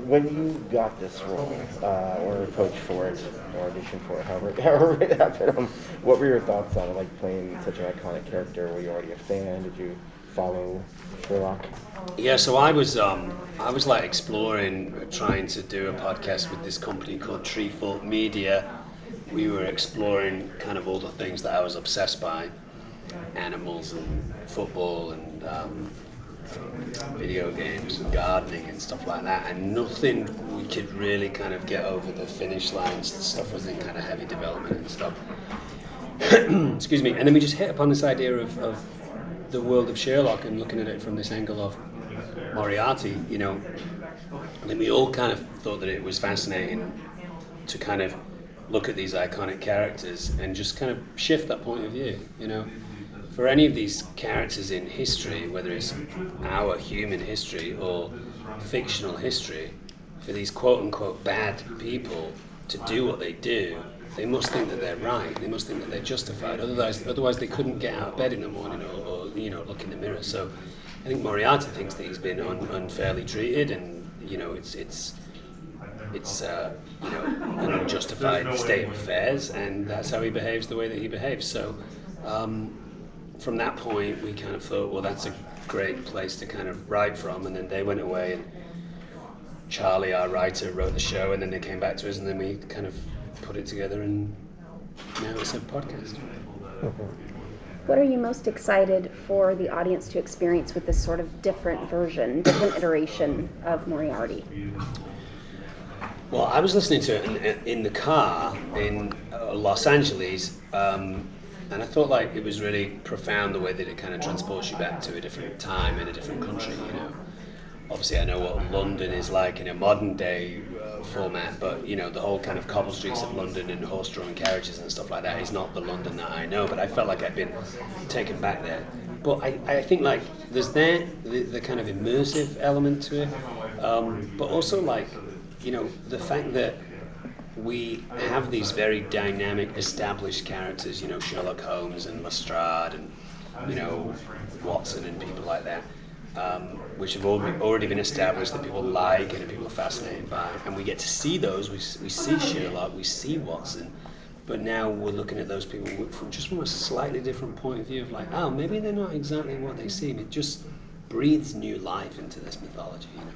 when you got this role, or approached for it, or auditioned for it, however it happened, what were your thoughts on it, like playing such an iconic character? Were you already a fan? Did you follow Sherlock? Yeah, so I was like exploring, trying to do a podcast with this company called Treefolk Media. We were exploring kind of all the things that I was obsessed by, animals and football and video games and gardening and stuff like that, and nothing we could really kind of get over the finish lines. Stuff was in kind of heavy development and stuff. Excuse me. And then we just hit upon this idea of the world of Sherlock and looking at it from this angle of Moriarty. You know, I think we all kind of thought that it was fascinating to kind of look at these iconic characters and just kind of shift that point of view, you know. For any of these characters in history, whether it's our human history or fictional history, for these quote-unquote bad people to do what they do, they must think that they're right, they must think that they're justified, otherwise they couldn't get out of bed in the morning or you know, look in the mirror. So I think Moriarty thinks that he's been unfairly treated, and you know, it's you know, an unjustified state of affairs, and that's how he behaves the way that he behaves. So from that point, we kind of thought, well, that's a great place to kind of write from. And then they went away, and Charlie, our writer, wrote the show, and then they came back to us, and then we kind of put it together, and now it's a podcast. What are you most excited for the audience to experience with this sort of different iteration of Moriarty? Well, I was listening to it in the car in Los Angeles, and I thought like it was really profound the way that it kind of transports you back to a different time in a different country, you know. Obviously I know what London is like in a modern day format, but you know, the whole kind of cobble streets of London and horse-drawn carriages and stuff like that is not the London that I know, but I felt like I'd been taken back there. But I think like there's the kind of immersive element to it, but also like, you know, the fact that we have these very dynamic, established characters, you know, Sherlock Holmes and Lestrade and, you know, Watson and people like that, which have already been established, that people like and people are fascinated by. And we get to see those, we see Sherlock, we see Watson, but now we're looking at those people from a slightly different point of view of like, oh, maybe they're not exactly what they seem. It just breathes new life into this mythology, you know.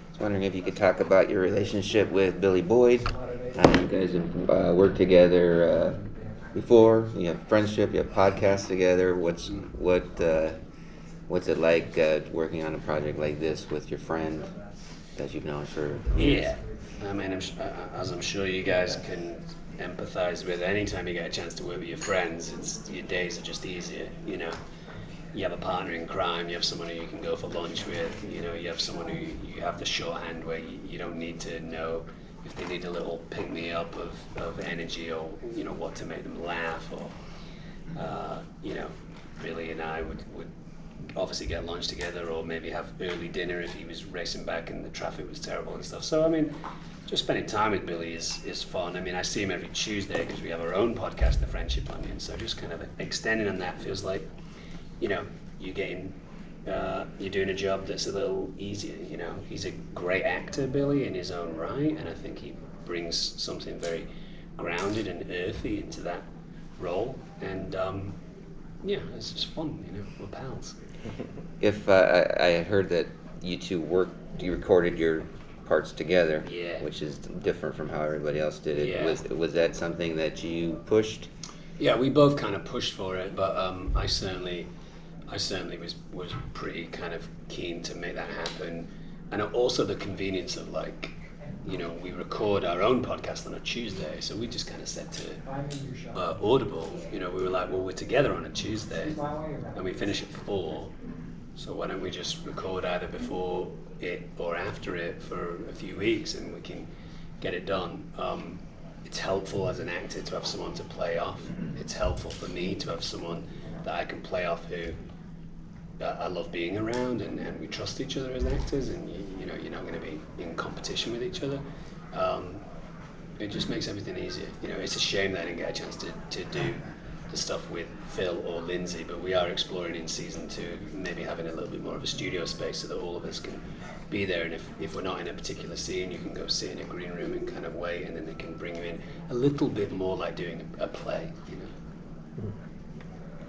I was wondering if you could talk about your relationship with Billy Boyd. You guys have worked together before. You have friendship. You have podcasts together. What's it like working on a project like this with your friend that you've known for years? Yeah, I mean, as I'm sure you guys can empathize with, anytime you get a chance to work with your friends, your days are just easier, you know. You have a partner in crime, you have someone who you can go for lunch with, you know, you have someone who you have the shorthand where you don't need to know if they need a little pick-me-up of energy, or, you know, what to make them laugh, or, you know, Billy and I would obviously get lunch together, or maybe have early dinner if he was racing back and the traffic was terrible and stuff. So, I mean, just spending time with Billy is fun. I mean, I see him every Tuesday because we have our own podcast, The Friendship Onion, so just kind of extending on that feels like, you know, you're doing a job that's a little easier, you know. He's a great actor, Billy, in his own right, and I think he brings something very grounded and earthy into that role, and yeah, it's just fun, you know, we're pals. If I had heard that you two you recorded your parts together, yeah, which is different from how everybody else did it. Yeah. Was that something that you pushed? Yeah, we both kind of pushed for it, but I certainly was pretty kind of keen to make that happen, and also the convenience of, like, you know, we record our own podcast on a Tuesday, so we just kind of said to Audible, you know, we were like, well, we're together on a Tuesday and we finish at 4, so why don't we just record either before it or after it for a few weeks and we can get it done. It's helpful as an actor to have someone to play off. It's helpful for me to have someone that I can play off who I love being around, and we trust each other as actors, and you know, you're not going to be in competition with each other. It just makes everything easier. You know, it's a shame that I didn't get a chance to do the stuff with Phil or Lindsay, but we are exploring in season 2 maybe having a little bit more of a studio space so that all of us can be there, and if we're not in a particular scene, you can go sit in a green room and kind of wait, and then they can bring you in a little bit more like doing a play, you know.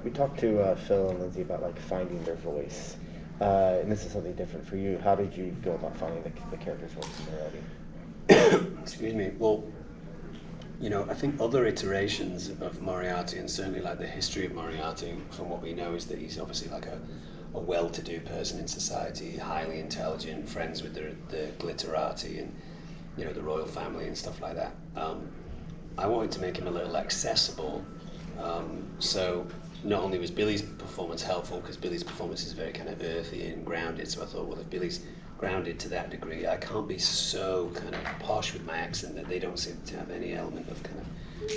We talked to Phil and Lindsay about like finding their voice, and this is something different for you. How did you go about finding the character's voice in Moriarty? Excuse me. Well, you know, I think other iterations of Moriarty, and certainly like the history of Moriarty, from what we know, is that he's obviously like a well-to-do person in society, highly intelligent, friends with the glitterati and, you know, the royal family and stuff like that. I wanted to make him a little accessible, so not only was Billy's performance helpful, because Billy's performance is very kind of earthy and grounded, so I thought, well, if Billy's grounded to that degree, I can't be so kind of posh with my accent that they don't seem to have any element of kind of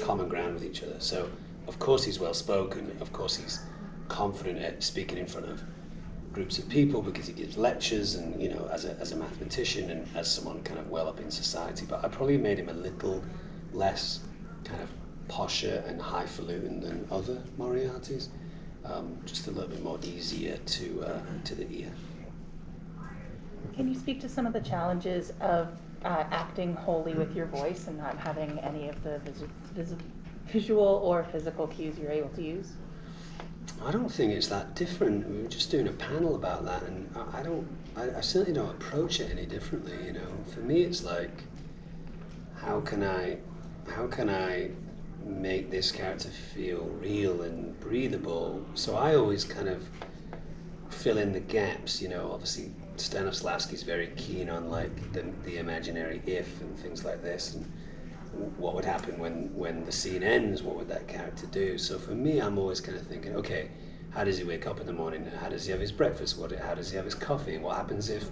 common ground with each other. So, of course, he's well-spoken, of course he's confident at speaking in front of groups of people because he gives lectures and, you know, as a mathematician and as someone kind of well up in society, but I probably made him a little less kind of posher and highfalutin than other Moriartys, just a little bit more easier to the ear. Can you speak to some of the challenges of acting wholly with your voice and not having any of the visual or physical cues you're able to use? I don't think it's that different. We were just doing a panel about that, and I certainly don't approach it any differently. You know, for me, it's like, how can I make this character feel real and breathable? So I always kind of fill in the gaps. You know, obviously Stanislavski's very keen on like the imaginary if and things like this, and what would happen when the scene ends, what would that character do? So for me, I'm always kind of thinking, okay, how does he wake up in the morning? How does he have his breakfast? How does he have his coffee? What happens if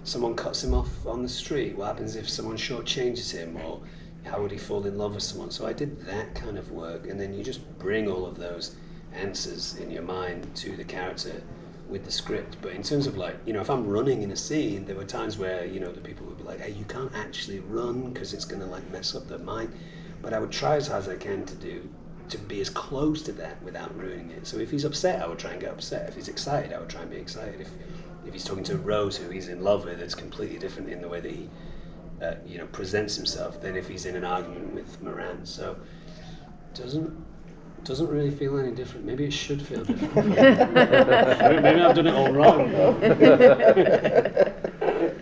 someone cuts him off on the street? What happens if someone shortchanges him? Or how would he fall in love with someone? So I did that kind of work, and then you just bring all of those answers in your mind to the character with the script. But in terms of like, you know, if I'm running in a scene, there were times where, you know, the people would be like, hey, you can't actually run because it's going to like mess up the mind. But I would try as hard as I can to be as close to that without ruining it. So if he's upset, I would try and get upset. If he's excited, I would try and be excited. If he's talking to Rose, who he's in love with, it's completely different in the way that he you know, presents himself than if he's in an argument with Moran. So doesn't really feel any different. Maybe it should feel different. Maybe I've done it all wrong.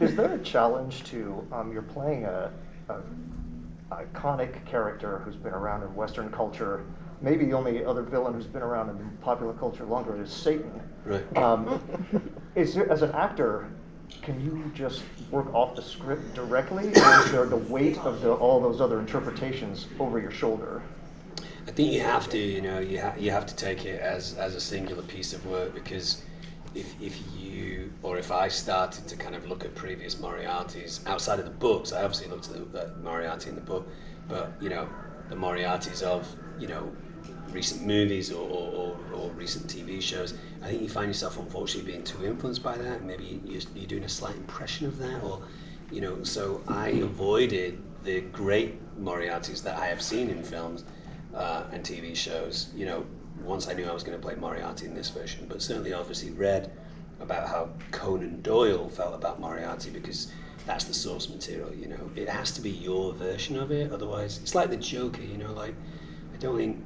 Is there a challenge to you're playing a iconic character who's been around in Western culture? Maybe the only other villain who's been around in popular culture longer is Satan. Right. Is there, as an actor, can you just work off the script directly, or is there the weight of all those other interpretations over your shoulder? I think you have to, you know, you have to take it as a singular piece of work, because if I started to kind of look at previous Moriartys outside of the books, I obviously looked at Moriarty in the book, but, you know, the Moriartys of, you know, recent movies or recent TV shows, I think you find yourself unfortunately being too influenced by that. Maybe you're doing a slight impression of that, or, you know, so I avoided the great Moriartys that I have seen in films and TV shows, you know, once I knew I was going to play Moriarty in this version. But certainly obviously read about how Conan Doyle felt about Moriarty, because that's the source material, you know. It has to be your version of it, otherwise it's like the Joker, you know, like, I don't think,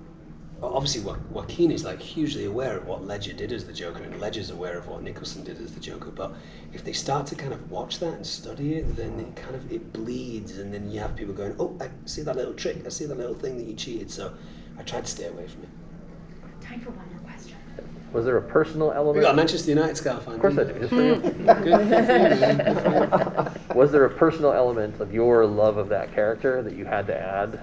obviously Joaquin is like hugely aware of what Ledger did as the Joker, and Ledger's aware of what Nicholson did as the Joker, but if they start to kind of watch that and study it, then it bleeds, and then you have people going, oh, I see that little trick, I see that little thing that you cheated, so I tried to stay away from it. Time for one more question. Was there a personal element? We got a Manchester United scarf on. Of course I do, just for you. Good. Was there a personal element of your love of that character that you had to add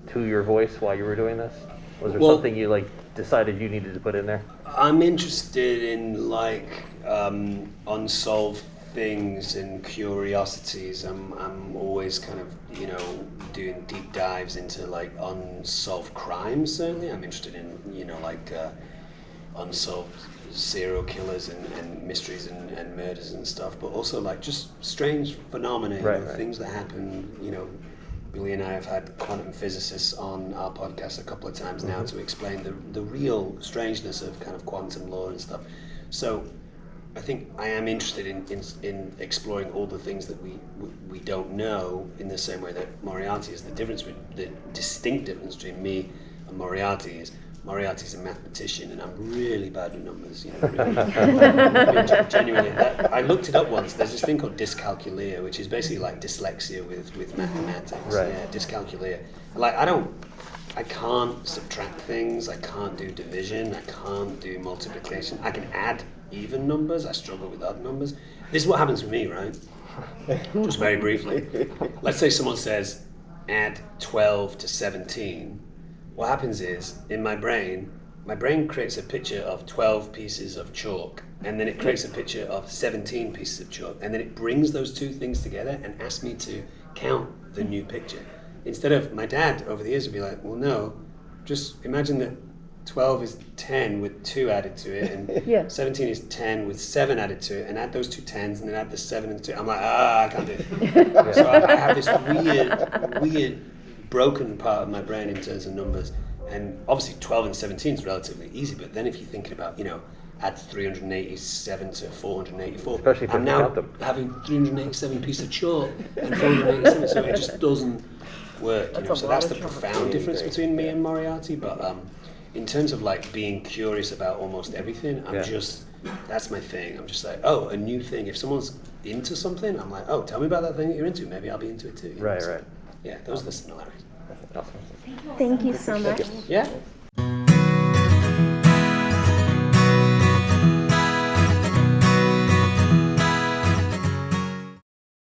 to your voice while you were doing this? Was there something you like decided you needed to put in there? I'm interested in like unsolved things and curiosities. I'm always kind of, you know, doing deep dives into like unsolved crimes. Certainly, I'm interested in, you know, like unsolved serial killers and mysteries and murders and stuff. But also like just strange phenomena, you know, things that happen, you know, Billy and I have had quantum physicists on our podcast a couple of times now to explain the real strangeness of kind of quantum law and stuff. So I think I am interested in exploring all the things that we don't know, in the same way that Moriarty is. The distinct difference between me and Moriarty is Moriarty's a mathematician and I'm really bad with numbers. You know, really, genuinely. I looked it up once. There's this thing called dyscalculia, which is basically like dyslexia with mathematics. Right. Yeah, dyscalculia. Like I can't subtract things. I can't do division. I can't do multiplication. I can add even numbers. I struggle with odd numbers. This is what happens with me, right? Just very briefly. Let's say someone says, add 12 to 17. What happens is, in my brain creates a picture of 12 pieces of chalk, and then it creates a picture of 17 pieces of chalk, and then it brings those two things together and asks me to count the new picture. Instead of, my dad over the years would be like, well, no, just imagine that 12 is 10 with 2 added to it, and 17 is 10 with 7 added to it, and add those two 10s, and then add the 7 and 2. I'm like, I can't do it. So I have this weird broken part of my brain in terms of numbers, and obviously 12 and 17 is relatively easy, but then if you're thinking about, add 387 to 484, especially if I'm you now count them. having 387 pieces of chalk and 487, so it just doesn't work. So that's the profound difference between me and Moriarty. But in terms of like being curious about almost everything, that's my thing. I'm just like, oh, a new thing. If someone's into something, I'm like, oh, tell me about that thing that you're into. Maybe I'll be into it too. Right. Yeah, those are the similarities. Awesome. Thank you so much. Yeah.